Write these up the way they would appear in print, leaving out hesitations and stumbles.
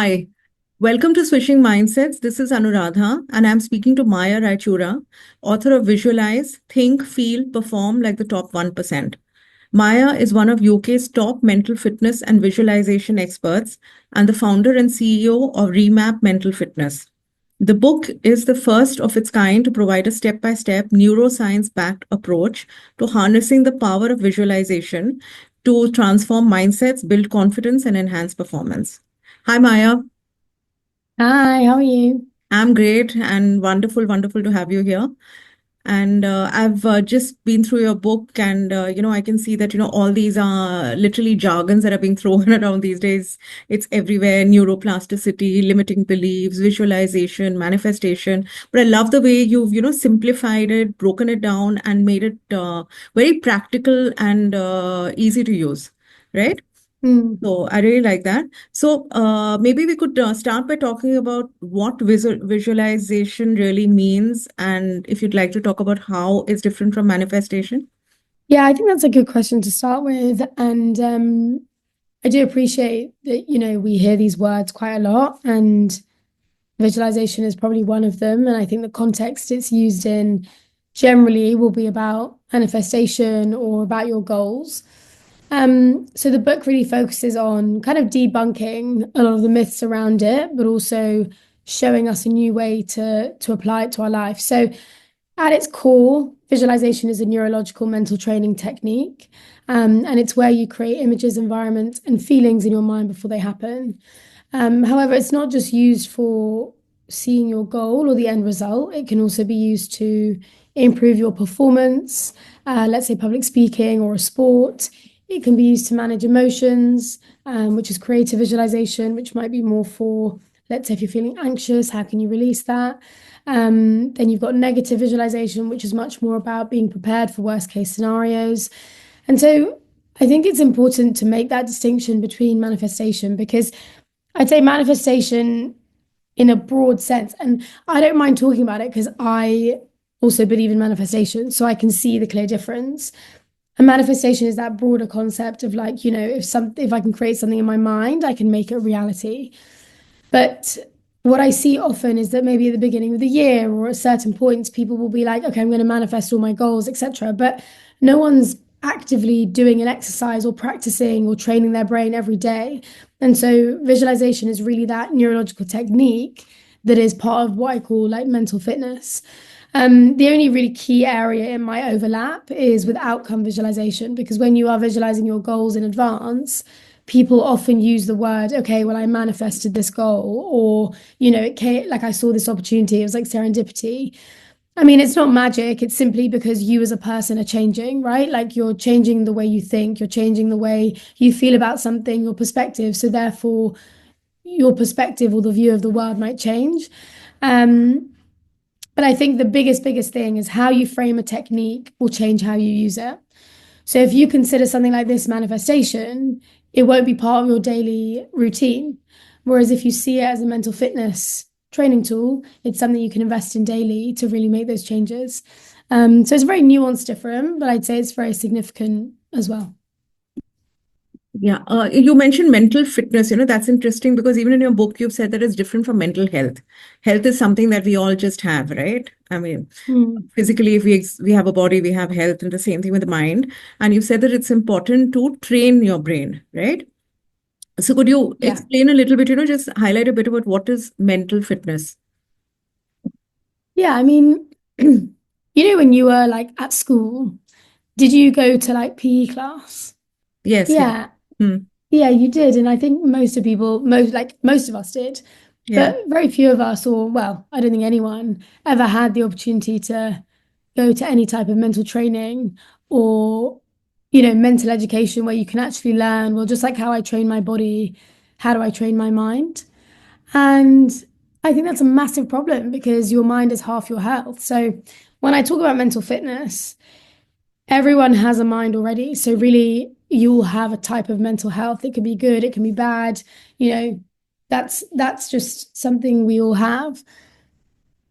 Hi, welcome to Switching Mindsets. This is Anuradha, and I'm speaking to Maya Raichoora, author of Visualize, Think, Feel, Perform Like the Top 1%. Maya is one of UK's top mental fitness and visualization experts and the founder and CEO of Remap Mental Fitness. The book is the first of its kind to provide a step by step neuroscience backed approach to harnessing the power of visualization to transform mindsets, build confidence, and enhance performance. Hi, Maya. Hi, how are you? I'm great and wonderful to have you here. And I've just been through your book, and I can see that all these are literally jargons that are being thrown around these days. It's everywhere: neuroplasticity, limiting beliefs, visualization, manifestation. But I love the way you've simplified it, broken it down, and made it very practical and easy to use. Right? Hmm. So I really like that. So maybe we could start by talking about what visualization really means, and if you'd like to talk about how it's different from manifestation. Yeah, I think that's a good question to start with. And I do appreciate that, we hear these words quite a lot, and visualization is probably one of them. And I think the context it's used in generally will be about manifestation or about your goals. So the book really focuses on kind of debunking a lot of the myths around it, but also showing us a new way to apply it to our life. So at its core, visualization is a neurological mental training technique, and it's where you create images, environments, and feelings in your mind before they happen. However, it's not just used for seeing your goal or the end result. It can also be used to improve your performance, let's say public speaking or a sport. It can be used to manage emotions, which is creative visualization, which might be more for, let's say, if you're feeling anxious, how can you release that? Then you've got negative visualization, which is much more about being prepared for worst case scenarios. And so I think it's important to make that distinction between manifestation because I'd say manifestation in a broad sense, and I don't mind talking about it because I also believe in manifestation, so I can see the clear difference. And manifestation is that broader concept of like, if I can create something in my mind, I can make it a reality. But what I see often is that maybe at the beginning of the year or at certain points, people will be like, okay, I'm going to manifest all my goals, etc. But no one's actively doing an exercise or practicing or training their brain every day. And so visualization is really that neurological technique that is part of what I call like mental fitness. The only really key area in my overlap is with outcome visualization, because when you are visualizing your goals in advance, people often use the word, okay, well, I manifested this goal, or, it came, like I saw this opportunity, it was like serendipity. I mean, it's not magic, it's simply because you as a person are changing, right? Like you're changing the way you think, you're changing the way you feel about something, your perspective. So therefore, your perspective or the view of the world might change. Um, but I think the biggest thing is how you frame a technique will change how you use it. So if you consider something like this manifestation, it won't be part of your daily routine. Whereas if you see it as a mental fitness training tool, it's something you can invest in daily to really make those changes. So it's very nuanced different, but I'd say it's very significant as well. Yeah, you mentioned mental fitness. That's interesting because even in your book, you've said that it's different from mental health. Health is something that we all just have, right? I mean, Mm. physically, if we have a body, we have health, and the same thing with the mind. And you said that it's important to train your brain, right? So could you Yeah. explain a little bit, just highlight a bit about what is mental fitness? Yeah. I mean, when you were like at school, did you go to like PE class? Yes, yes. Yeah. Hmm. Yeah, you did. And I think most of us did. Yeah. But very few of us, or well, I don't think anyone ever had the opportunity to go to any type of mental training or, mental education where you can actually learn, well, just like how I train my body, how do I train my mind? And I think that's a massive problem because your mind is half your health. So when I talk about mental fitness, everyone has a mind already. So really you'll have a type of mental health. It can be good, it can be bad. You know, that's just something we all have.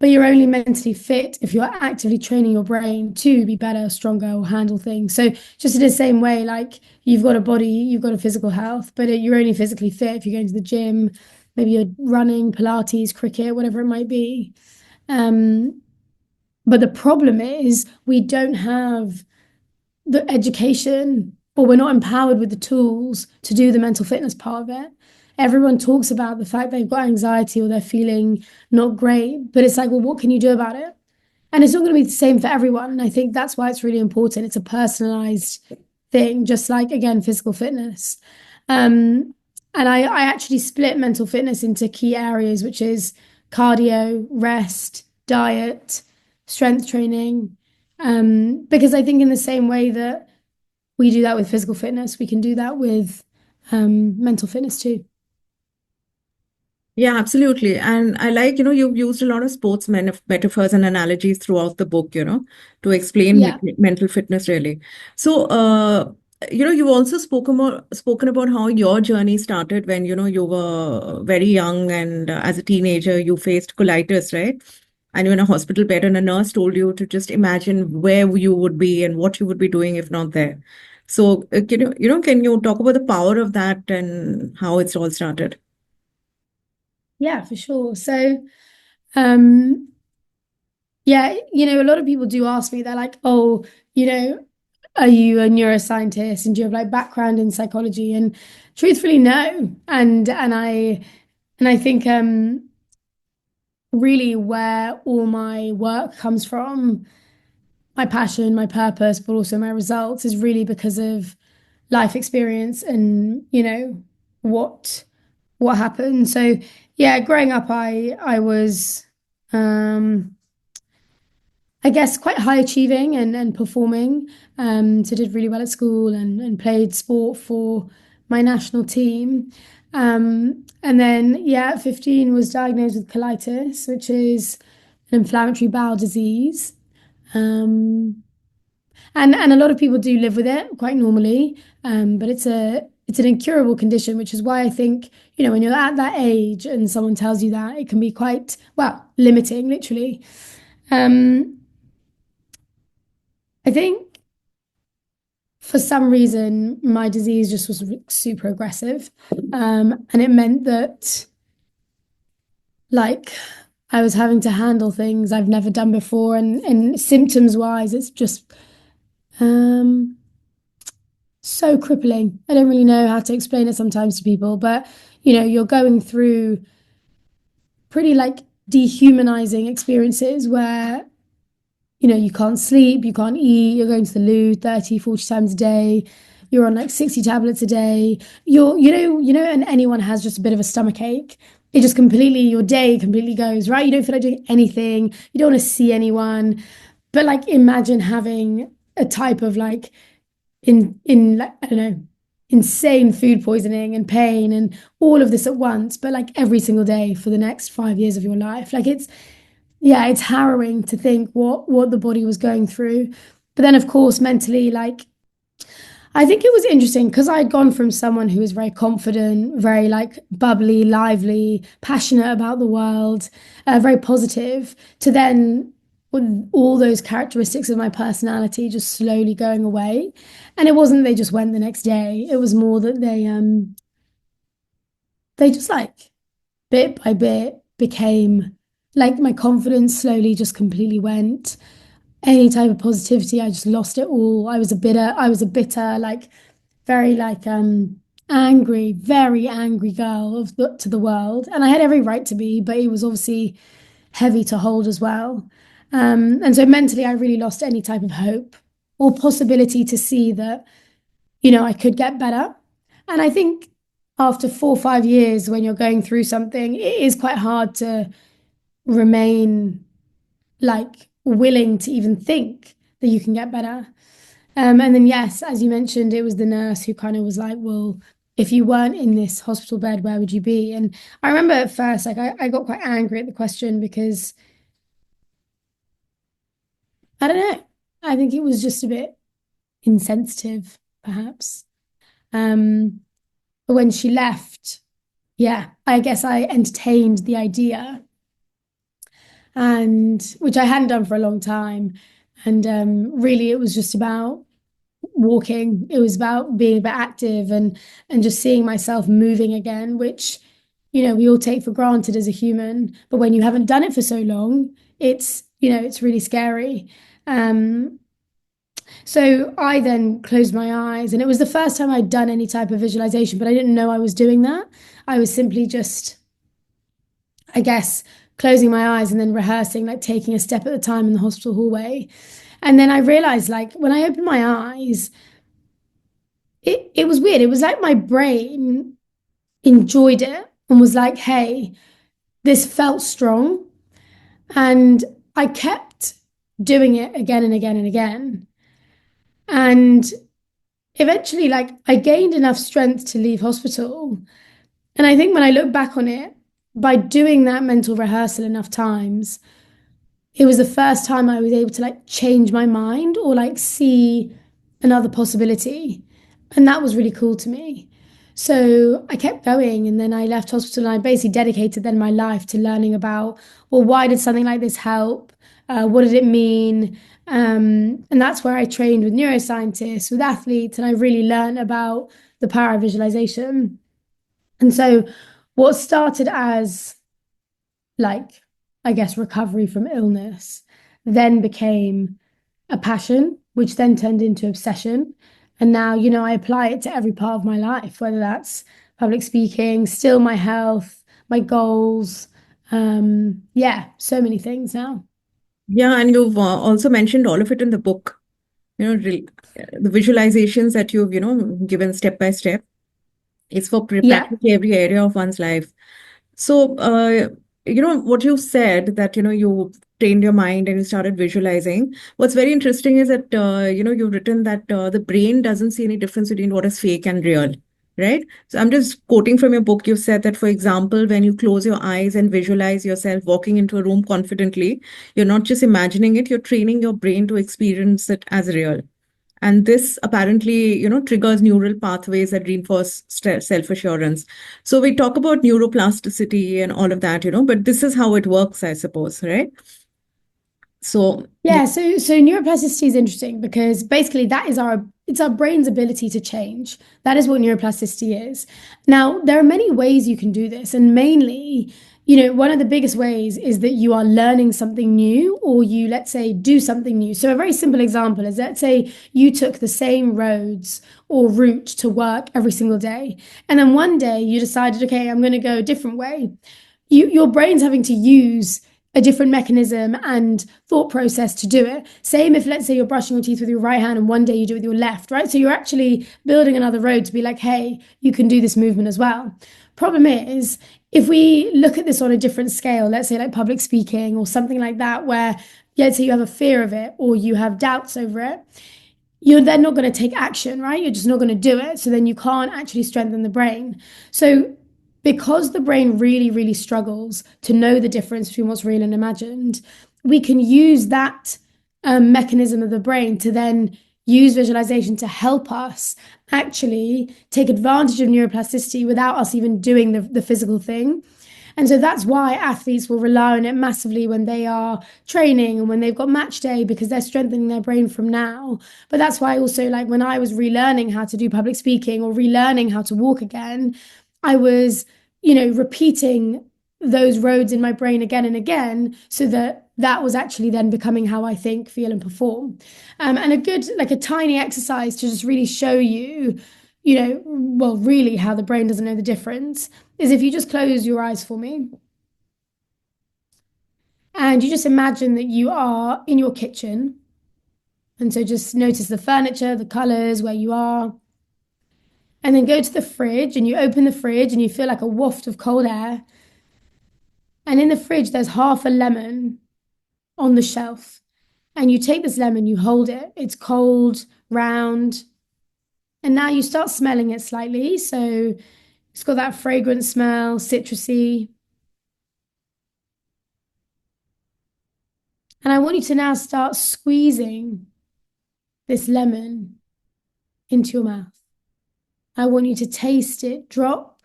But you're only mentally fit if you're actively training your brain to be better, stronger, or handle things. So just in the same way, like you've got a body, you've got a physical health, but you're only physically fit if you're going to the gym, maybe you're running, Pilates, cricket, whatever it might be. But the problem is we don't have the education, or we're not empowered with the tools to do the mental fitness part of it. Everyone talks about the fact they've got anxiety or they're feeling not great, but it's like, well, what can you do about it? And it's not going to be the same for everyone. And I think that's why it's really important. It's a personalized thing, just like, again, physical fitness. And I actually split mental fitness into key areas, which is cardio, rest, diet, strength training. Because I think in the same way that we do that with physical fitness, we can do that with mental fitness too. Yeah, absolutely. And I like, you've used a lot of sports metaphors and analogies throughout the book, to explain Yeah. mental fitness really. So, you've also spoken about how your journey started when, you were very young and as a teenager, you faced colitis, right? And you're in a hospital bed and a nurse told you to just imagine where you would be and what you would be doing if not there. So, can you talk about the power of that and how it's all started? Yeah, for sure. So, um, yeah, a lot of people do ask me, they're like, oh, are you a neuroscientist and do you have like background in psychology? And truthfully, no. And I think really where all my work comes from, my passion, my purpose, but also my results is really because of life experience and, what what happened. So yeah, growing up I was um I guess quite high achieving and performing. So did really well at school and played sport for my national team. And then, yeah, at 15 was diagnosed with colitis, which is an inflammatory bowel disease. Um, and a lot of people do live with it quite normally, but it's an incurable condition, which is why I think, when you're at that age and someone tells you that, it can be quite, well, limiting, literally. Um, I think for some reason my disease just was super aggressive, and it meant that like I was having to handle things I've never done before, and symptoms wise, it's just um, so crippling. I don't really know how to explain it sometimes to people, but you're going through pretty like dehumanizing experiences where you can't sleep, you can't eat, you're going to the loo 30, 40 times a day, you're on like 60 tablets a day, and anyone has just a bit of a stomach ache. It just completely, your day completely goes, right? You don't feel like doing anything, you don't want to see anyone. But like imagine having a type of like in like, I don't know, insane food poisoning and pain and all of this at once, but like every single day for the next 5 years of your life. Like yeah, it's harrowing to think what the body was going through. But then, of course, mentally, like I think it was interesting because I'd gone from someone who was very confident, very like bubbly, lively, passionate about the world, very positive, to then with all those characteristics of my personality just slowly going away. And it wasn't they just went the next day. It was more that they just like bit by bit became like my confidence slowly just completely went. Any type of positivity, I just lost it all. I was a bitter, like very like angry, very angry girl to the world. And I had every right to be, but it was obviously heavy to hold as well. And so mentally I really lost any type of hope or possibility to see that, I could get better. And I think after 4 or 5 years, when you're going through something, it is quite hard to remain like willing to even think that you can get better. And then, yes, as you mentioned, it was the nurse who kind of was like, well, if you weren't in this hospital bed, where would you be? And I remember at first, like, I got quite angry at the question because I don't know. I think it was just a bit insensitive, perhaps. But when she left, yeah, I guess I entertained the idea, and which I hadn't done for a long time. And really, it was just about walking. It was about being a bit active and just seeing myself moving again, which we all take for granted as a human. But when you haven't done it for so long, it's really scary. Um, so I then closed my eyes, and it was the first time I'd done any type of visualization, but I didn't know I was doing that. I was simply just, I guess, closing my eyes and then rehearsing, like taking a step at a time in the hospital hallway. And then I realized, like, when I opened my eyes, it was weird. It was like my brain enjoyed it and was like, hey, this felt strong. And I kept doing it again and again and again. And eventually, like, I gained enough strength to leave hospital. And I think when I look back on it, by doing that mental rehearsal enough times, it was the first time I was able to like change my mind or like see another possibility. And that was really cool to me. So I kept going, and then I left hospital and I basically dedicated then my life to learning about, well, why did something like this help? What did it mean? And that's where I trained with neuroscientists, with athletes, and I really learned about the power of visualization. And so what started as like, I guess, recovery from illness, then became a passion, which then turned into obsession. And now, I apply it to every part of my life, whether that's public speaking, still my health, my goals. Yeah, so many things now. Yeah, and you've also mentioned all of it in the book, the visualizations that you've, given step by step. It's for Yeah. practically every area of one's life. So, what you said that, you trained your mind and you started visualizing. What's very interesting is that, you've written that the brain doesn't see any difference between what is fake and real, right? So I'm just quoting from your book. You said that, for example, when you close your eyes and visualize yourself walking into a room confidently, you're not just imagining it, you're training your brain to experience it as real. And this apparently, triggers neural pathways that reinforce self-assurance. So we talk about neuroplasticity and all of that, but this is how it works, I suppose, right? So yeah. Yeah, so neuroplasticity is interesting because basically that is our brain's ability to change. That is what neuroplasticity is. Now, there are many ways you can do this, and mainly, one of the biggest ways is that you are learning something new or you, let's say, do something new. So a very simple example is, let's say you took the same roads or route to work every single day, and then one day you decided, okay, I'm going to go a different way. Your brain's having to use a different mechanism and thought process to do it. Same if, let's say, you're brushing your teeth with your right hand and one day you do it with your left, right? So you're actually building another road to be like, hey, you can do this movement as well. Problem is, if we look at this on a different scale, let's say like public speaking or something like that, where, yeah, let's say you have a fear of it or you have doubts over it, you're then not going to take action, right? You're just not going to do it. So then you can't actually strengthen the brain. So because the brain really, really struggles to know the difference between what's real and imagined, we can use that mechanism of the brain to then use visualization to help us actually take advantage of neuroplasticity without us even doing the physical thing. And so that's why athletes will rely on it massively when they are training and when they've got match day because they're strengthening their brain from now. But that's why also, like, when I was relearning how to do public speaking or relearning how to walk again, I was, repeating those roads in my brain again and again so that that was actually then becoming how I think, feel, and perform. And a good, like a tiny exercise to just really show you, well, really how the brain doesn't know the difference is if you just close your eyes for me and you just imagine that you are in your kitchen. And so just notice the furniture, the colors, where you are. And then go to the fridge and you open the fridge and you feel like a waft of cold air. And in the fridge, there's half a lemon on the shelf. And you take this lemon, you hold it, it's cold, round. And now you start smelling it slightly. So it's got that fragrant smell, citrusy. And I want you to now start squeezing this lemon into your mouth. I want you to taste it drop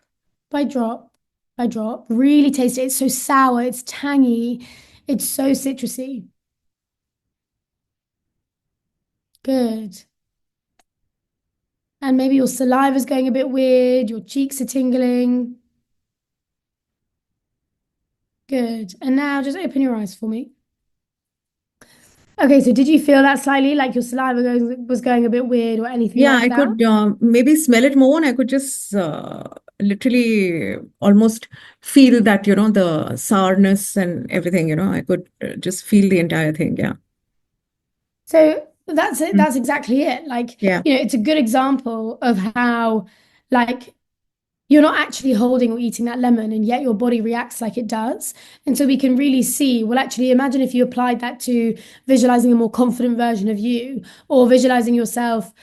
by drop by drop. Really taste it. It's so sour, it's tangy, it's so citrusy. Good. And maybe your saliva is going a bit weird, your cheeks are tingling. Good. And now just open your eyes for me. Okay, so did you feel that slightly like your saliva was going a bit weird or anything Yeah, like I that? could maybe smell it more, and I could just literally almost feel that, the sourness and everything, I could just feel the entire thing. Yeah. So that's it. Mm. That's exactly it. Like, Yeah. it's a good example of how, like, you're not actually holding or eating that lemon, and yet your body reacts like it does. And so we can really see, well, actually, imagine if you applied that to visualizing a more confident version of you, or visualizing yourself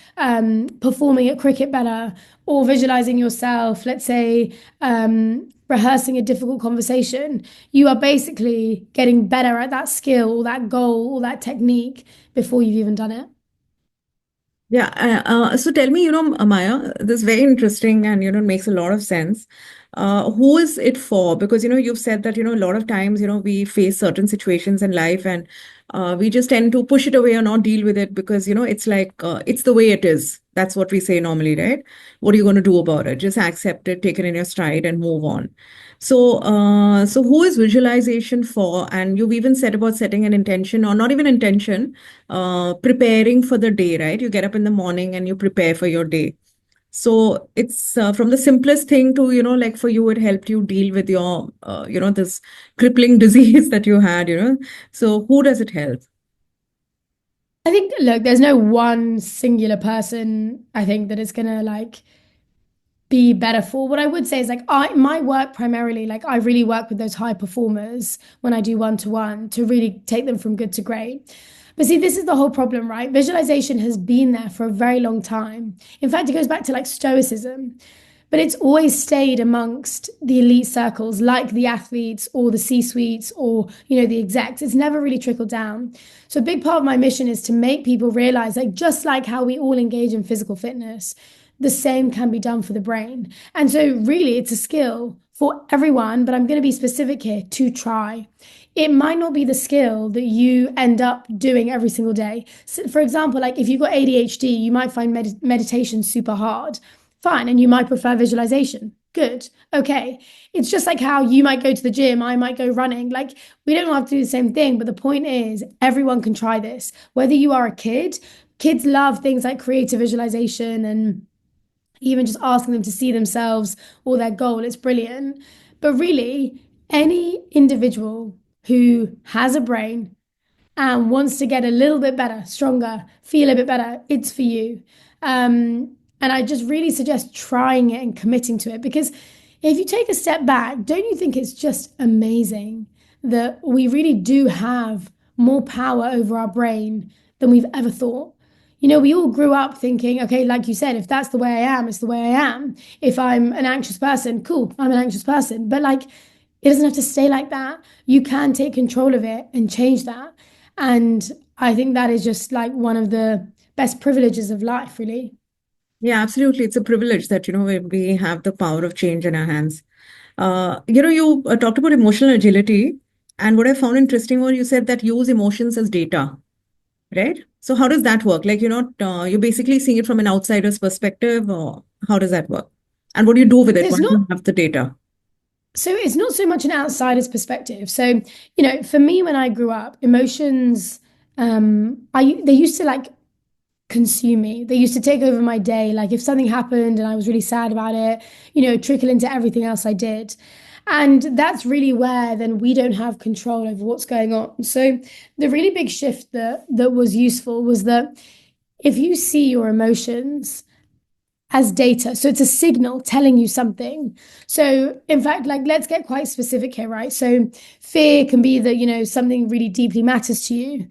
performing at cricket better, or visualizing yourself, let's say, rehearsing a difficult conversation. You are basically getting better at that skill, or that goal, or that technique before you've even done it. Yeah. So tell me, Maya, this is very interesting and, makes a lot of sense. Who is it for? Because, you've said that, a lot of times, we face certain situations in life and we just tend to push it away or not deal with it because, it's like, it's the way it is. That's what we say normally, right? What are you going to do about it? Just accept it, take it in your stride and move on. So who is visualization for? And you've even said about setting an intention or not even intention, preparing for the day, right? You get up in the morning and you prepare for your day. So it's from the simplest thing to, like for you, it helped you deal with your, this crippling disease that you had, So who does it help? I think, look, there's no one singular person, I think, that is gonna like be better for. What I would say is like my work primarily, like I really work with those high performers when I do one-to-one to really take them from good to great. But see, this is the whole problem, right? Visualization has been there for a very long time. In fact, it goes back to like Stoicism, but it's always stayed amongst the elite circles, like the athletes or the C-suites or, the execs. It's never really trickled down. So a big part of my mission is to make people realize, like, just like how we all engage in physical fitness, the same can be done for the brain. And so, really, it's a skill for everyone, but I'm going to be specific here to try. It might not be the skill that you end up doing every single day. So for example, like if you've got ADHD, you might find meditation super hard. Fine. And you might prefer visualization. Good. Okay. It's just like how you might go to the gym, I might go running. Like, we don't have to do the same thing. But the point is, everyone can try this. Whether you are a kid, kids love things like creative visualization and even just asking them to see themselves or their goal. It's brilliant. But really, any individual who has a brain and wants to get a little bit better, stronger, feel a bit better, it's for you. And I just really suggest trying it and committing to it because if you take a step back, don't you think it's just amazing that we really do have more power over our brain than we've ever thought? We all grew up thinking, okay, like you said, if that's the way I am, it's the way I am. If I'm an anxious person, cool, I'm an anxious person. But like, it doesn't have to stay like that. You can take control of it and change that. And I think that is just like one of the best privileges of life, really. Yeah, absolutely. It's a privilege that, we have the power of change in our hands. You talked about emotional agility. And what I found interesting was you said that use emotions as data. Right? So how does that work? Like, you're basically seeing it from an outsider's perspective, or how does that work? And what do you do with So it it's once not you have the data? it's not so much an outsider's perspective. So, for me when I grew up, emotions I they used to like consume me. They used to take over my day. Like if something happened and I was really sad about it, trickle into everything else I did. And that's really where then we don't have control over what's going on. So the really big shift that was useful was that if you see your emotions as data. So it's a signal telling you something. So in fact, like let's get quite specific here, right? So fear can be that, something really deeply matters to you.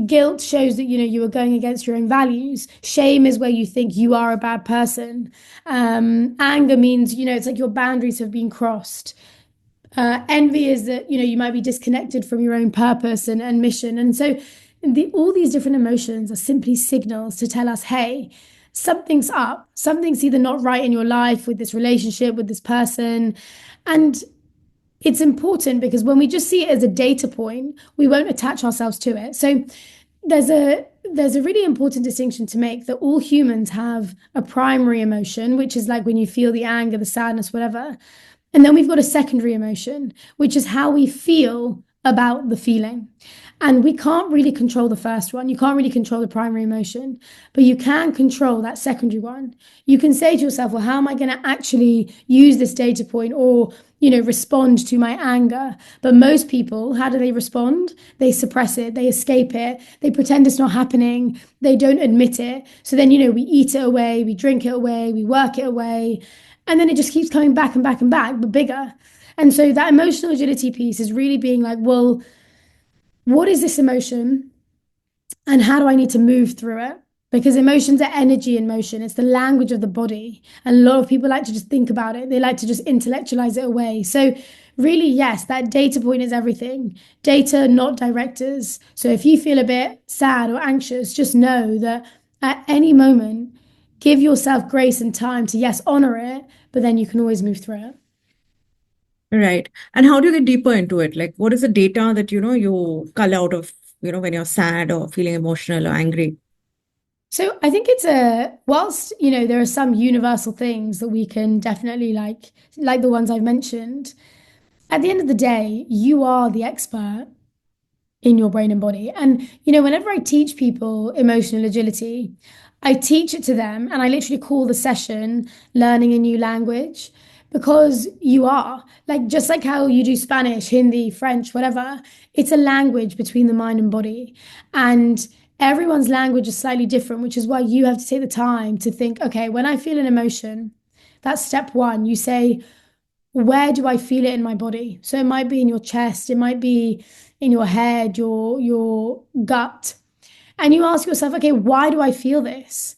Guilt shows that, you are going against your own values. Shame is where you think you are a bad person. Anger means, it's like your boundaries have been crossed. Envy is that you might be disconnected from your own purpose and mission, and so all these different emotions are simply signals to tell us, hey, something's up, something's either not right in your life with this relationship with this person, and it's important because when we just see it as a data point, we won't attach ourselves to it. So there's a really important distinction to make that all humans have a primary emotion, which is like when you feel the anger, the sadness, whatever. And then we've got a secondary emotion, which is how we feel about the feeling. And we can't really control the first one. You can't really control the primary emotion, but you can control that secondary one. You can say to yourself, well, how am I going to actually use this data point or, respond to my anger? But most people, how do they respond? They suppress it, they escape it, they pretend it's not happening, they don't admit it. So then, we eat it away, we drink it away, we work it away. And then it just keeps coming back and back and back, but bigger. And so that emotional agility piece is really being like, well, what is this emotion? And how do I need to move through it? Because emotions are energy in motion. It's the language of the body. And a lot of people like to just think about it. They like to just intellectualize it away. So really, yes, that data point is everything. Data, not directors. So if you feel a bit sad or anxious, just know that at any moment, give yourself grace and time to, yes, honor it, but then you can always move through it. Right. And how do you get deeper into it? Like, what is the data that, you cull out of, when you're sad or feeling emotional or angry? So I think it's whilst, there are some universal things that we can definitely like the ones I've mentioned, at the end of the day, you are the expert in your brain and body. And, whenever I teach people emotional agility, I teach it to them and I literally call the session learning a new language because you are like, just like how you do Spanish, Hindi, French, whatever, it's a language between the mind and body. And everyone's language is slightly different, which is why you have to take the time to think, okay, when I feel an emotion, that's step one. You say, where do I feel it in my body? So it might be in your chest, it might be in your head, your gut. And you ask yourself, okay, why do I feel this?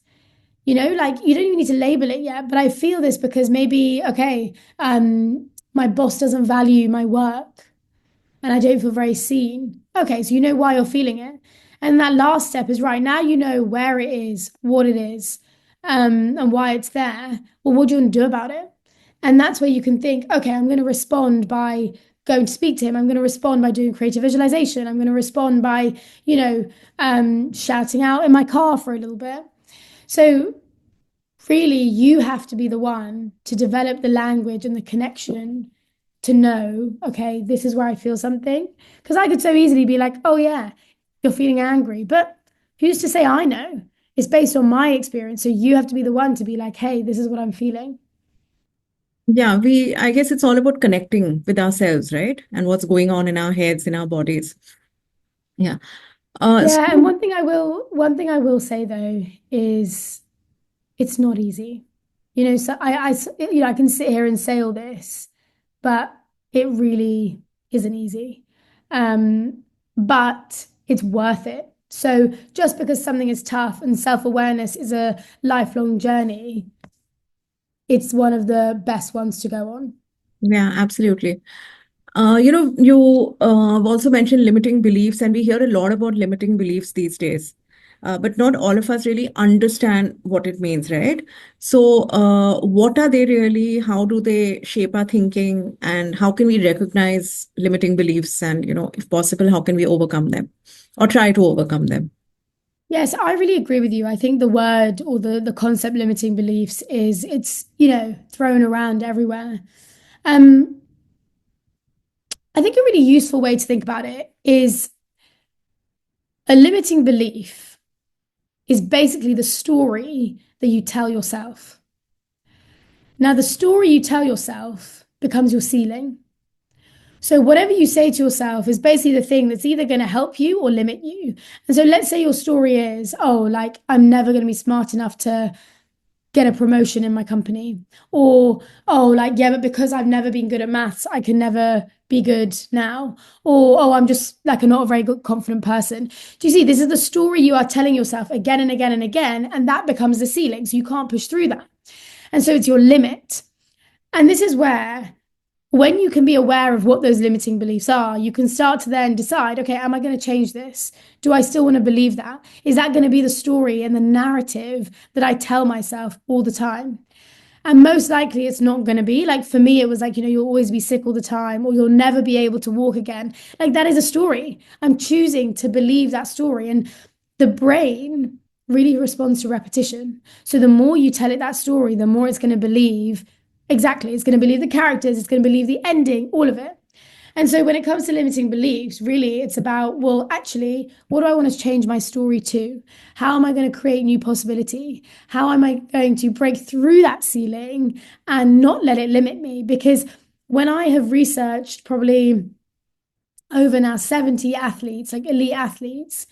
Like you don't even need to label it yet, but I feel this because maybe, okay, my boss doesn't value my work and I don't feel very seen. Okay, so you know why you're feeling it. And that last step is right now you know where it is, what it is, and why it's there. Well, what do you want to do about it? And that's where you can think, okay, I'm going to respond by going to speak to him. I'm going to respond by doing creative visualization. I'm going to respond by, shouting out in my car for a little bit. So really, you have to be the one to develop the language and the connection to know, okay, this is where I feel something. Because I could so easily be like, oh, yeah, you're feeling angry. But who's to say I know? It's based on my experience. So you have to be the one to be like, hey, this is what I'm feeling. Yeah, I guess it's all about connecting with ourselves, right? And what's going on in our heads, in our bodies. Yeah. Yeah, and So, one thing I will say though is it's not easy. So I can sit here and say all this, but it really isn't easy. But it's worth it. So just because something is tough and self-awareness is a lifelong journey, it's one of the best ones to go on. yeah, absolutely. You have also mentioned limiting beliefs, and we hear a lot about limiting beliefs these days. But not all of us really understand what it means, right? So, what are they really? How do they shape our thinking? And how can we recognize limiting beliefs? And, if possible, how can we overcome them or try to overcome them? Yes, I really agree with you. I think the word or the concept limiting beliefs it's thrown around everywhere. Um, I think a really useful way to think about it is a limiting belief is basically the story that you tell yourself. Now, the story you tell yourself becomes your ceiling. So, whatever you say to yourself is basically the thing that's either going to help you or limit you. And so, let's say your story is, oh, like, I'm never going to be smart enough to get a promotion in my company. Or, oh, like, yeah, but because I've never been good at maths, I can never be good now. Or, oh, I'm just like a not a very good, confident person. Do you see? This is the story you are telling yourself again and again and again. And that becomes the ceiling. So you can't push through that. And so it's your limit. And this is where, when you can be aware of what those limiting beliefs are, you can start to then decide, okay, am I going to change this? Do I still want to believe that? Is that going to be the story and the narrative that I tell myself all the time? And most likely it's not going to be. Like for me, it was like, you'll always be sick all the time, or you'll never be able to walk again. Like that is a story. I'm choosing to believe that story. And the brain really responds to repetition. So the more you tell it that story, the more it's going to believe Exactly. It's going to believe the characters, it's going to believe the ending, all of it. And so when it comes to limiting beliefs, really it's about, well, actually, what do I want to change my story to? How am I going to create new possibility? How am I going to break through that ceiling and not let it limit me? Because when I have researched probably over now 70 athletes, like elite athletes,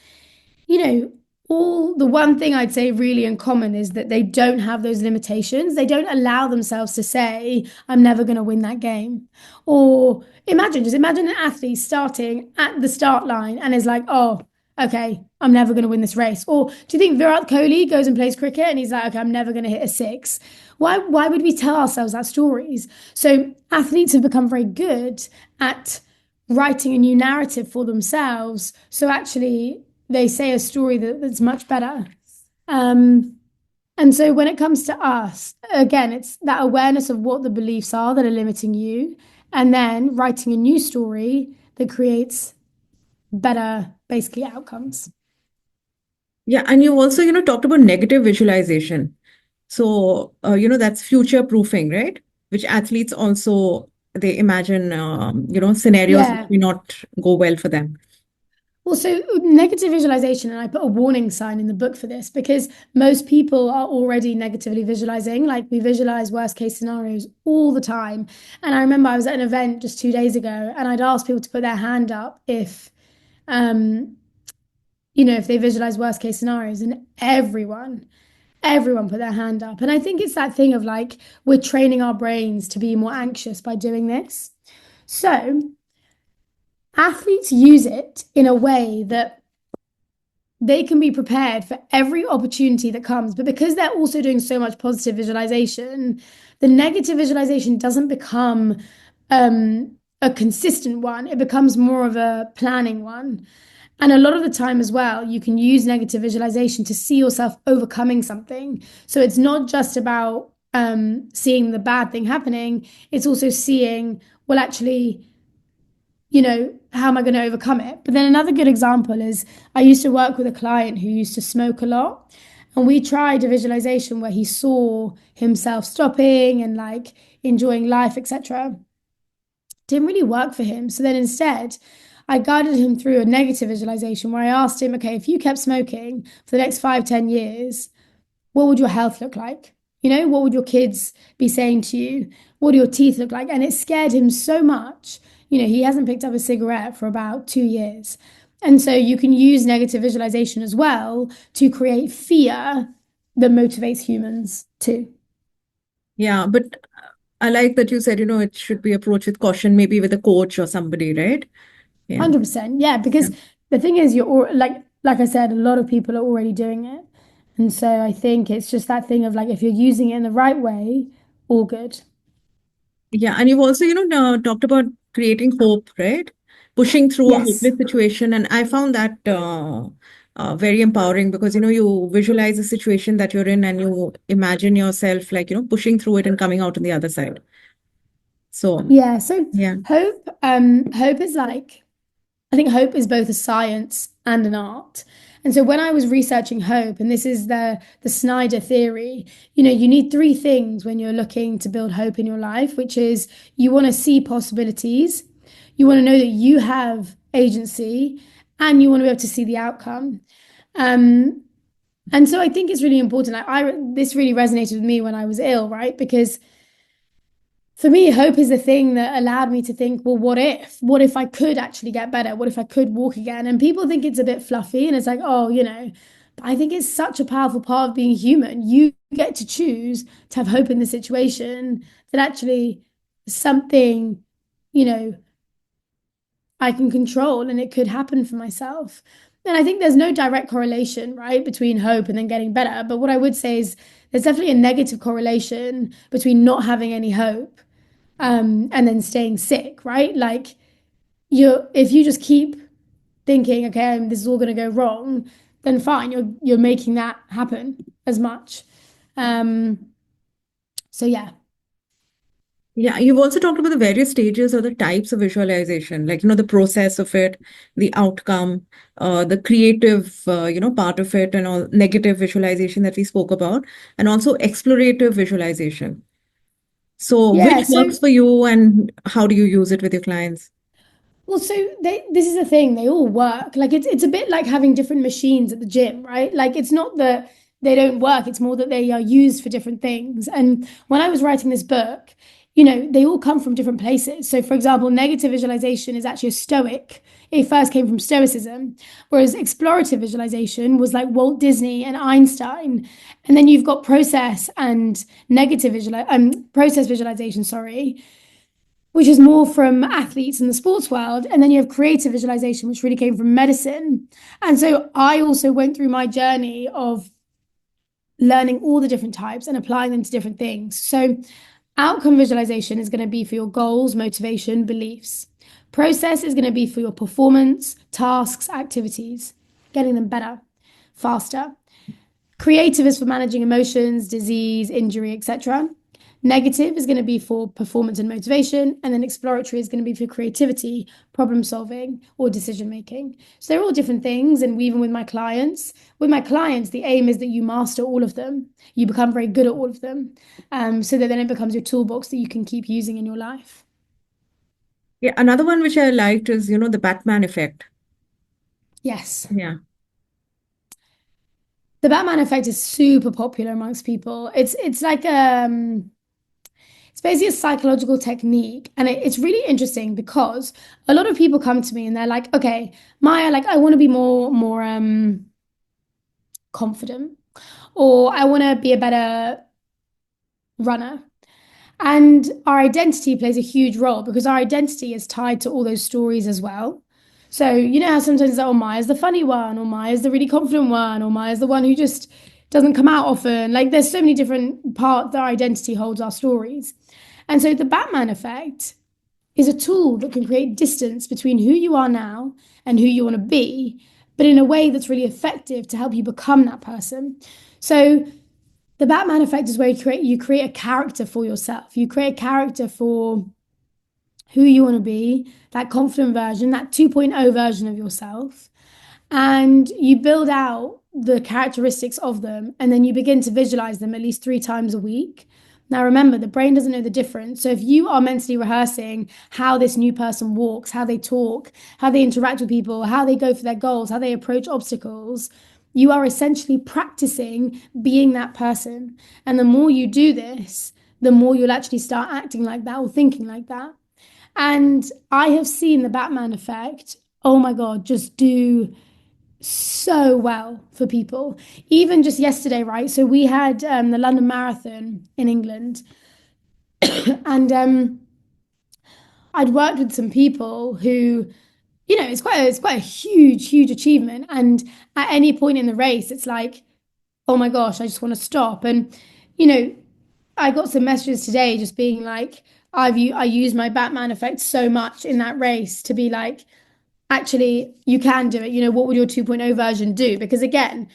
you know, all the one thing I'd say really in common is that they don't have those limitations. They don't allow themselves to say, I'm never going to win that game. Or just imagine an athlete starting at the start line and is like, oh, okay, I'm never going to win this race. Or do you think Virat Kohli goes and plays cricket and he's like, okay, I'm never going to hit a six? Why would we tell ourselves that stories? So athletes have become very good at writing a new narrative for themselves. So actually, they say a story that's much better. Um, and so when it comes to us, again, it's that awareness of what the beliefs are that are limiting you, and then writing a new story that creates better, basically, outcomes. Yeah, and you also, talked about negative visualization. So, that's future proofing, right? Which athletes also, they imagine, scenarios which Yeah. may not go well for them. Well, so negative visualization, and I put a warning sign in the book for this because most people are already negatively visualizing. Like we visualize worst case scenarios all the time. And I remember I was at an event just 2 days ago and I'd asked people to put their hand up um, if they visualize worst case scenarios, and everyone put their hand up. And I think it's that thing of like, we're training our brains to be more anxious by doing this. So athletes use it in a way that they can be prepared for every opportunity that comes. But because they're also doing so much positive visualization, the negative visualization doesn't become a consistent one. It becomes more of a planning one. And a lot of the time as well, you can use negative visualization to see yourself overcoming something. So it's not just about seeing the bad thing happening, it's also seeing, well, actually, how am I going to overcome it? But then another good example is I used to work with a client who used to smoke a lot. And we tried a visualization where he saw himself stopping and like enjoying life, etc. Didn't really work for him. So then instead, I guided him through a negative visualization where I asked him, okay, if you kept smoking for the next 5, 10 years, what would your health look like? What would your kids be saying to you? What do your teeth look like? And it scared him so much. He hasn't picked up a cigarette for about 2 years. And so you can use negative visualization as well to create fear that motivates humans too. Yeah, but I like that you said, it should be approached with caution, maybe with a coach or somebody, right? Yeah. 100%. Yeah, Yeah. because the thing is, like I said, a lot of people are already doing it. And so I think it's just that thing of like, if you're using it in the right way, all good. Yeah, and you've also, talked about creating hope, right? Pushing through a Yes. hopeless situation. And I found that very empowering because, you visualize a situation that you're in and you imagine yourself like, pushing through it and coming out on the other side. So, Yeah. So yeah. hope is like, I think hope is both a science and an art. And so when I was researching hope, and this is the Snyder theory, you need three things when you're looking to build hope in your life, which is you want to see possibilities, you want to know that you have agency, and you want to be able to see the outcome. Um, and so I think it's really important. This really resonated with me when I was ill, right? Because for me, hope is the thing that allowed me to think, well, what if? What if I could actually get better? What if I could walk again? And people think it's a bit fluffy and it's like, oh, but I think it's such a powerful part of being human. You get to choose to have hope in the situation that actually something, you know, I can control and it could happen for myself. And I think there's no direct correlation, right, between hope and then getting better. But what I would say is there's definitely a negative correlation between not having any hope and then staying sick, right? Like if you just keep thinking, okay, this is all going to go wrong, then fine, you're making that happen as much. Um, so yeah. Yeah, you've also talked about the various stages or the types of visualization, like, the process of it, the outcome, the creative, part of it, and all negative visualization that we spoke about, and also explorative visualization. So Yeah, which so works for you and how do you use it with your clients? well, so this is the thing, they all work. Like it's a bit like having different machines at the gym, right? Like it's not that they don't work, it's more that they are used for different things. And when I was writing this book, they all come from different places. So for example, negative visualization is actually a stoic. It first came from Stoicism, whereas explorative visualization was like Walt Disney and Einstein. And then you've got process visualization, sorry, which is more from athletes in the sports world. And then you have creative visualization, which really came from medicine. And so I also went through my journey of learning all the different types and applying them to different things. So outcome visualization is going to be for your goals, motivation, beliefs. Process is going to be for your performance, tasks, activities, getting them better, faster. Creative is for managing emotions, disease, injury, etc. Negative is going to be for performance and motivation, and then exploratory is going to be for creativity, problem solving, or decision making. So they're all different things. And even with my clients, the aim is that you master all of them. You become very good at all of them, so that then it becomes your toolbox that you can keep using in your life. Yeah, another one which I liked is, the Batman effect. Yes. Yeah. The Batman effect is super popular amongst people. It's like it's basically a psychological technique, and it's really interesting because a lot of people come to me and they're like, "Okay, Maya, like I want to be more confident, or I want to be a better runner." And our identity plays a huge role because our identity is tied to all those stories as well. So, you know how sometimes it's like, oh, Maya's the funny one, or Maya's the really confident one, or Maya's the one who just doesn't come out often. Like, there's so many different parts that our identity holds our stories. And so, the Batman effect is a tool that can create distance between who you are now and who you want to be, but in a way that's really effective to help you become that person. So, the Batman effect is where you create a character for yourself. You create a character for who you want to be, that confident version, that 2.0 version of yourself, and you build out the characteristics of them, and then you begin to visualize them at least 3 times a week. Now, remember, the brain doesn't know the difference. So, if you are mentally rehearsing how this new person walks, how they talk, how they interact with people, how they go for their goals, how they approach obstacles, you are essentially practicing being that person. And the more you do this, the more you'll actually start acting like that or thinking like that. And I have seen the Batman effect, oh my God, just do so well for people. Even just yesterday, right? So we had the London Marathon in England, and I'd worked with some people who, it's quite a huge achievement. And at any point in the race, it's like, oh my gosh, I just want to stop. And you know, I got some messages today just being like, I used my Batman effect so much in that race to be like, actually, you can do it. What would your 2.0 version do? Because again,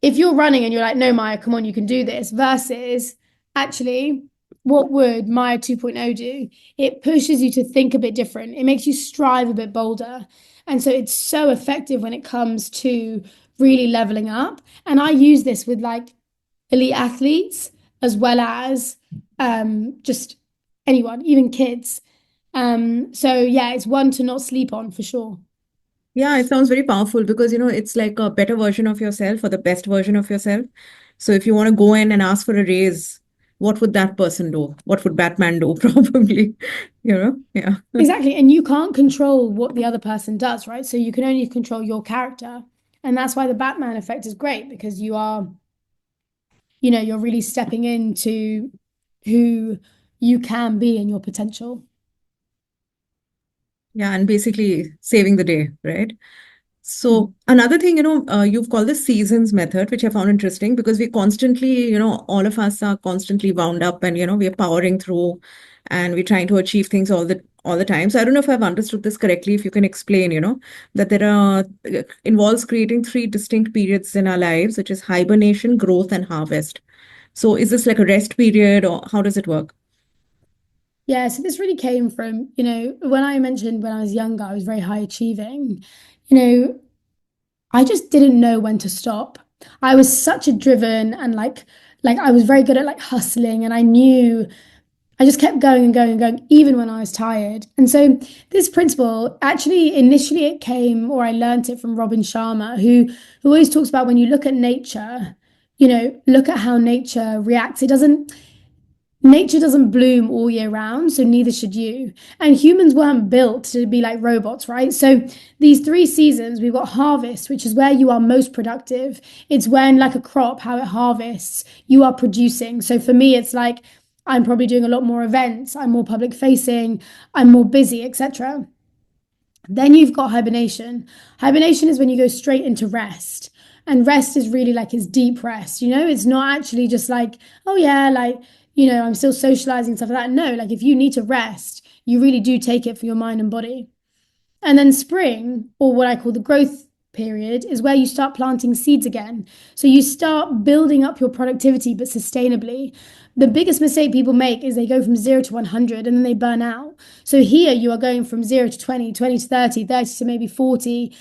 if you're running and you're like, no, Maya, come on, you can do this, versus actually, what would Maya 2.0 do? It pushes you to think a bit different. It makes you strive a bit bolder. And so it's so effective when it comes to really leveling up. And I use this with like elite athletes as well as just anyone, even kids. So yeah, it's one to not sleep on for sure. Yeah, it sounds very powerful because, it's like a better version of yourself or the best version of yourself. So if you want to go in and ask for a raise, what would that person do? What would Batman do? Probably, Yeah. Exactly. And you can't control what the other person does, right? So you can only control your character. And that's why the Batman effect is great because you're really stepping into who you can be and your potential. Yeah, and basically saving the day, right? Mhm. So another thing, you've called the seasons method, which I found interesting because we constantly, all of us are constantly wound up and, we are powering through and we're trying to achieve things all the time. So I don't know if I've understood this correctly. If you can explain, that there are involves creating three distinct periods in our lives, which is hibernation, growth, and harvest. So is this like a rest period or how does it work? Yeah, so this really came from, when I mentioned when I was younger, I was very high achieving. You know, I just didn't know when to stop. I was such a driven and like I was very good at like hustling, and I just kept going and going and going, even when I was tired. And so this principle, actually, initially it came, or I learned it from Robin Sharma, who always talks about when you look at nature, look at how nature reacts. Nature doesn't bloom all year round, so neither should you. And humans weren't built to be like robots, right? So these 3 seasons, we've got harvest, which is where you are most productive. It's when, like a crop, how it harvests, you are producing. So for me, it's like I'm probably doing a lot more events, I'm more public facing, I'm more busy, etc. Then you've got hibernation. Hibernation is when you go straight into rest. And rest is really like it's deep rest, It's not actually just like, oh yeah, like, I'm still socializing, stuff like that. No, like if you need to rest, you really do take it for your mind and body. And then spring, or what I call the growth period, is where you start planting seeds again. So you start building up your productivity, but sustainably. The biggest mistake people make is they go from 0 to 100 and then they burn out. So here you are going from 0 to 20, 20 to 30, 30 to maybe 40.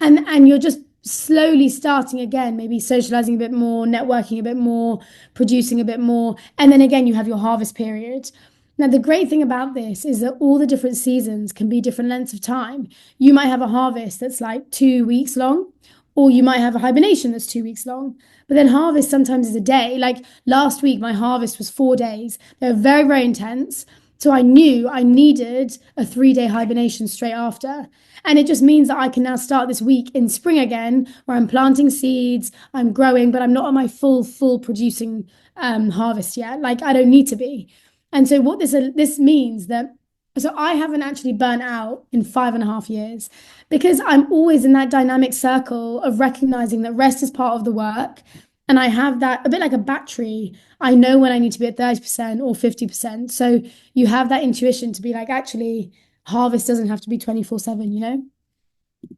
And you're just slowly starting again, maybe socializing a bit more, networking a bit more, producing a bit more. And then again, you have your harvest period. Now, the great thing about this is that all the different seasons can be different lengths of time. You might have a harvest that's like 2 weeks long, or you might have a hibernation that's 2 weeks long. But then harvest sometimes is a day. Like last week, my harvest was 4 days. They were very, very intense. So I knew I needed a 3 day hibernation straight after. And it just means that I can now start this week in spring again, where I'm planting seeds, I'm growing, but I'm not on my full producing harvest yet. Like I don't need to be. And so what this means that so I haven't actually burnt out in 5.5 years because I'm always in that dynamic circle of recognizing that rest is part of the work. And I have that a bit like a battery. I know when I need to be at 30% or 50%. So you have that intuition to be like, actually, harvest doesn't have to be 24/7.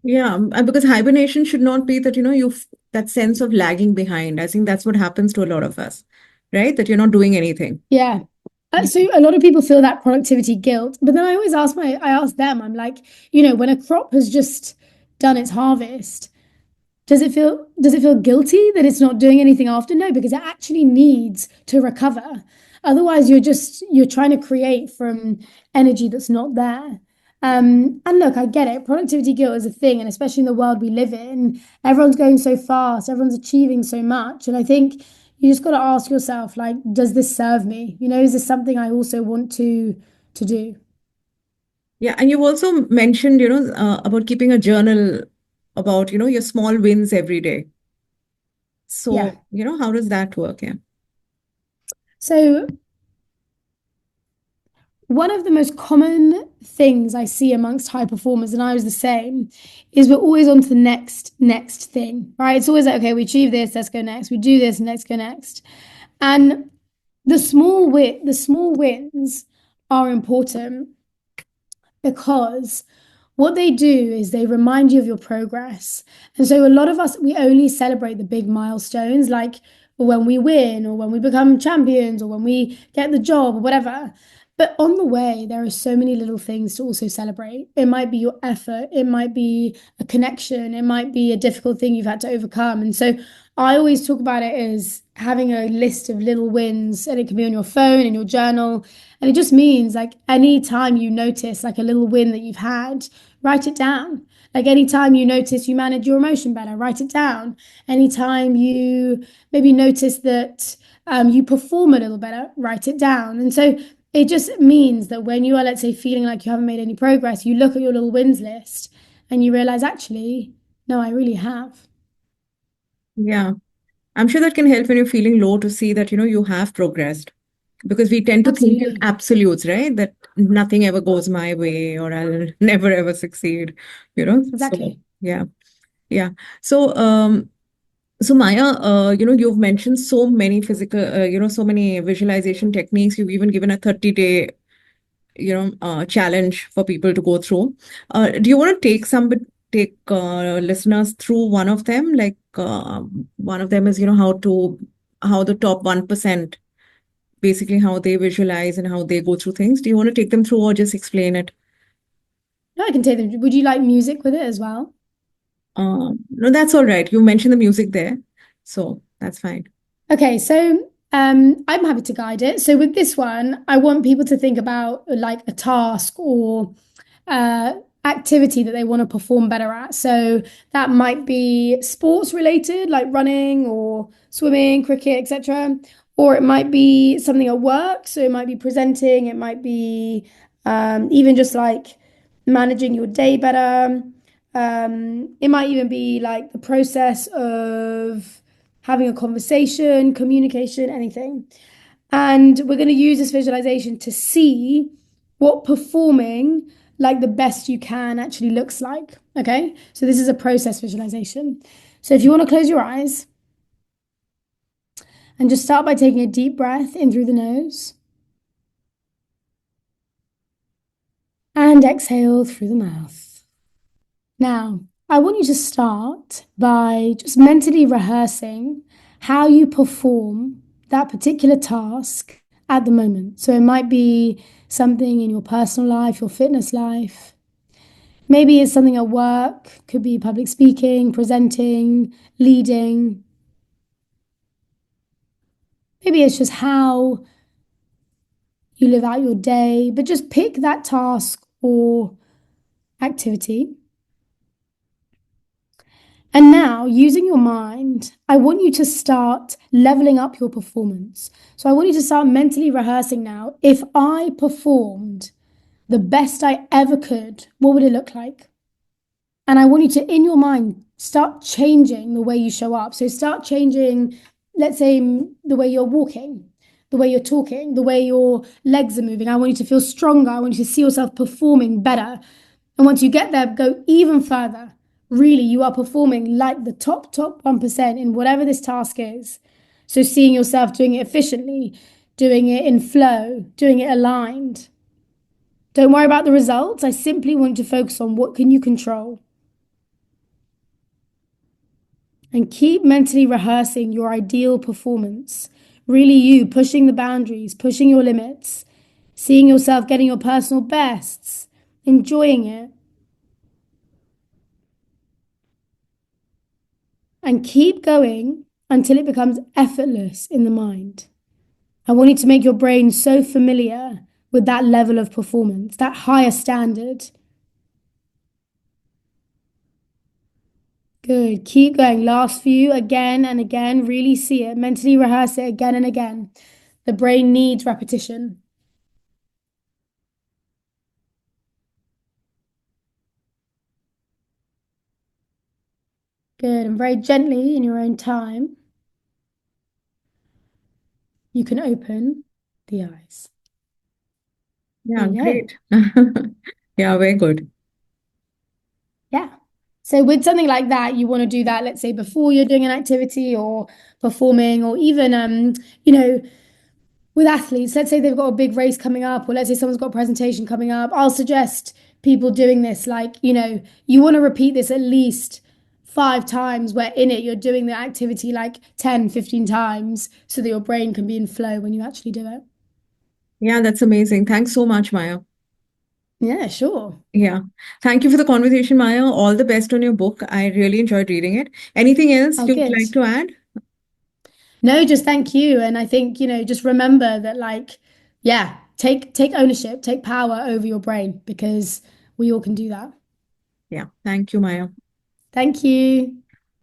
Yeah, and because hibernation should not be that, that sense of lagging behind. I think that's what happens to a lot of us, right? That you're not doing anything. Yeah. So a lot of people feel that productivity guilt, but then I ask them, I'm like, when a crop has just done its harvest, does it feel guilty that it's not doing anything after? No, because it actually needs to recover. Otherwise, you're trying to create from energy that's not there. And look, I get it. Productivity guilt is a thing, and especially in the world we live in, everyone's going so fast, everyone's achieving so much. And I think you just got to ask yourself, like, does this serve me? Is this something I also want to do? Yeah, and you've also mentioned, about keeping a journal about, your small wins every day. Yeah. So, how does that work? Yeah. So one of the most common things I see amongst high performers, and I was the same, is we're always on to the next thing, right? It's always like, okay, we achieve this, let's go next. We do this, let's go next. And the small wins are important because what they do is they remind you of your progress. And so a lot of us, we only celebrate the big milestones, like when we win or when we become champions or when we get the job or whatever. But on the way, there are so many little things to also celebrate. It might be your effort, it might be a connection, it might be a difficult thing you've had to overcome. And so I always talk about it as having a list of little wins, and it can be on your phone, in your journal. And it just means like any time you notice like a little win that you've had, write it down. Like anytime you notice you manage your emotion better, write it down. Anytime you maybe notice that you perform a little better, write it down. And so it just means that when you are, let's say, feeling like you haven't made any progress, you look at your little wins list and you realize, actually, no, I really have. Yeah. I'm sure that can help when you're feeling low to see that, you have progressed. Because we tend to think in Absolutely. absolutes, right? That nothing ever goes my way or I'll never ever succeed, So, Exactly. yeah. Yeah. So, so Maya, you've mentioned so many so many visualization techniques. You've even given a 30-day, challenge for people to go through. Do you want to take listeners through one of them? Like one of them is, how the top 1%, basically how they visualize and how they go through things. Do you want to take them through or just explain it? No, I can take them. Would you like music with it as well? No, that's all right. You mentioned the music there, so that's fine. Okay, so I'm happy to guide it. So with this one, I want people to think about like a task or uh, activity that they want to perform better at. So that might be sports related, like running or swimming, cricket, etc. Or it might be something at work. So it might be presenting. It might be even just like managing your day better. It might even be like the process of having a conversation, communication, anything. And we're going to use this visualization to see what performing like the best you can actually looks like. Okay. So this is a process visualization. So if you want to close your eyes and just start by taking a deep breath in through the nose and exhale through the mouth. Now, I want you to start by just mentally rehearsing how you perform that particular task at the moment. So it might be something in your personal life, your fitness life. Maybe it's something at work, could be public speaking, presenting, leading. Maybe it's just how you live out your day, but just pick that task or activity. And now, using your mind, I want you to start leveling up your performance. So I want you to start mentally rehearsing now. If I performed the best I ever could, what would it look like? And I want you to, in your mind, start changing the way you show up. So start changing, let's say, the way you're walking, the way you're talking, the way your legs are moving. I want you to feel stronger. I want you to see yourself performing better. And once you get there, go even further. Really, you are performing like the top 1% in whatever this task is. So seeing yourself doing it efficiently, doing it in flow, doing it aligned. Don't worry about the results. I simply want you to focus on what can you control. And keep mentally rehearsing your ideal performance. Really, you pushing the boundaries, pushing your limits, seeing yourself getting your personal bests, enjoying it. And keep going until it becomes effortless in the mind. I want you to make your brain so familiar with that level of performance, that higher standard. Good. Keep going. Last few again and again. Really see it. Mentally rehearse it again and again. The brain needs repetition. Good. And very gently in your own time, you can open the eyes. There Yeah, you go. great. Yeah, very good. Yeah. So with something like that, you want to do that, let's say before you're doing an activity or performing, or even with athletes, let's say they've got a big race coming up, or let's say someone's got a presentation coming up. I'll suggest people doing this, like, you want to repeat this at least 5 times, where in it you're doing the activity like 10, 15 times so that your brain can be in flow when you actually do it. Yeah, that's amazing. Thanks so much, Maya. Yeah, sure. Yeah. Thank you for the conversation, Maya. All the best on your book. I really enjoyed reading it. Anything else Oh, you'd good. like to add? No, just thank you. And I think, just remember that like, yeah, take ownership, take power over your brain because we all can do that. Yeah. Thank you, Maya. Thank you.